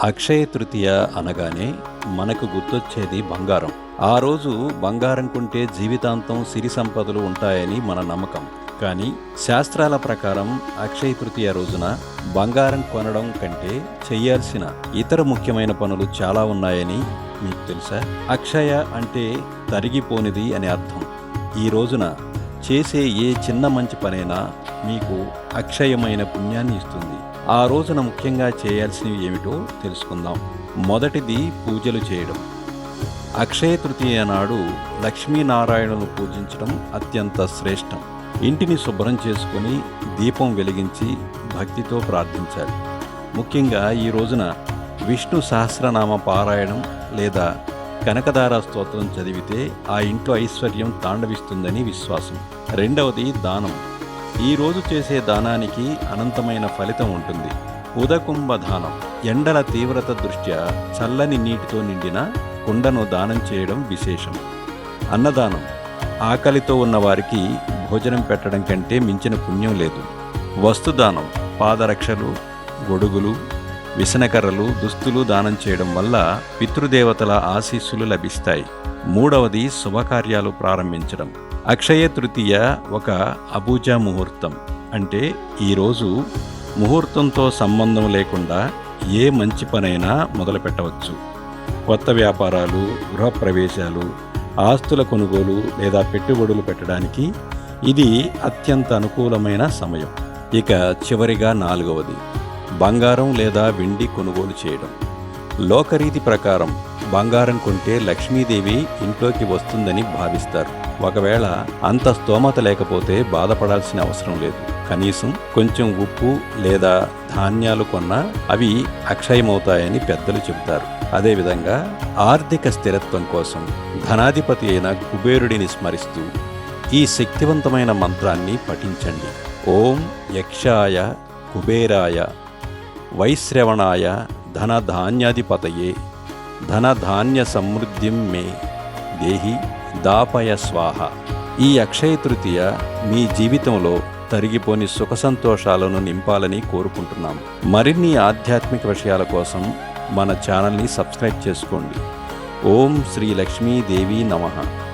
అక్షయ తృతీయ అనగానే మనకు గుర్తొచ్చేది బంగారం. ఆ రోజు బంగారం కొంటే జీవితాంతం సిరి సంపదలు ఉంటాయని మన నమ్మకం. కానీ శాస్త్రాల ప్రకారం అక్షయ తృతీయ రోజున బంగారం కొనడం కంటే చెయ్యాల్సిన ఇతర ముఖ్యమైన పనులు చాలా ఉన్నాయని మీకు తెలుసా? అక్షయ అంటే తరిగిపోనిది అని అర్థం. ఈ రోజున చేసే ఏ చిన్న మంచి పనైనా మీకు అక్షయమైన పుణ్యాన్ని ఇస్తుంది. ఆ రోజున ముఖ్యంగా చేయాల్సినవి ఏమిటో తెలుసుకుందాం. మొదటిది పూజలు చేయడం. అక్షయ తృతీయ నాడు లక్ష్మీనారాయణను పూజించడం అత్యంత శ్రేష్టం. ఇంటిని శుభ్రం చేసుకుని దీపం వెలిగించి భక్తితో ప్రార్థించాలి. ముఖ్యంగా ఈ రోజున విష్ణు సహస్రనామ పారాయణం లేదా కనకదార స్తోత్రం చదివితే ఆ ఇంట్లో ఐశ్వర్యం తాండవిస్తుందని విశ్వాసం. రెండవది దానం. ఈ రోజు చేసే దానానికి అనంతమైన ఫలితం ఉంటుంది. ఉదకుంభ దానం. ఎండల తీవ్రత దృష్ట్యా చల్లని నీటితో నిండిన కుండను దానం చేయడం విశేషం. అన్నదానం. ఆకలితో ఉన్న వారికి భోజనం పెట్టడం కంటే మించిన పుణ్యం లేదు. వస్తుదానం. పాదరక్షలు, గొడుగులు, విసనకర్రలు, దుస్తులు దానం చేయడం వల్ల పితృదేవతల ఆశీస్సులు లభిస్తాయి. మూడవది శుభకార్యాలు ప్రారంభించడం. అక్షయ తృతీయ ఒక అబూజ ముహూర్తం. అంటే ఈరోజు ముహూర్తంతో సంబంధం లేకుండా ఏ మంచి పనైనా మొదలు పెట్టవచ్చు. కొత్త వ్యాపారాలు, గృహప్రవేశాలు, ఆస్తుల కొనుగోలు లేదా పెట్టుబడులు పెట్టడానికి ఇది అత్యంత అనుకూలమైన సమయం. ఇక చివరిగా నాలుగవది బంగారం లేదా వెండి కొనుగోలు చేయడం. లోకరీతి ప్రకారం బంగారం కొంటే లక్ష్మీదేవి ఇంట్లోకి వస్తుందని భావిస్తారు. ఒకవేళ అంత స్తోమత లేకపోతే బాధపడాల్సిన అవసరం లేదు. కనీసం కొంచెం ఉప్పు లేదా ధాన్యాలు కొన్నా అవి అక్షయమవుతాయని పెద్దలు చెబుతారు. అదేవిధంగా ఆర్థిక స్థిరత్వం కోసం ధనాధిపతి అయిన కుబేరుడిని స్మరిస్తూ ఈ శక్తివంతమైన మంత్రాన్ని పఠించండి. ఓం యక్షాయ కుబేరాయ వైశ్రవణాయ ధనధాన్యాధిపతయే ధనధాన్య సమృద్ధిం మే దేహి దాపయ స్వాహ. ఈ అక్షయ తృతీయ మీ జీవితంలో తరిగిపోని సుఖ సంతోషాలను నింపాలని కోరుకుంటున్నాం. మరిన్ని ఆధ్యాత్మిక విషయాల కోసం మన ఛానల్ని సబ్స్క్రైబ్ చేసుకోండి. ఓం శ్రీ లక్ష్మీదేవి నమః.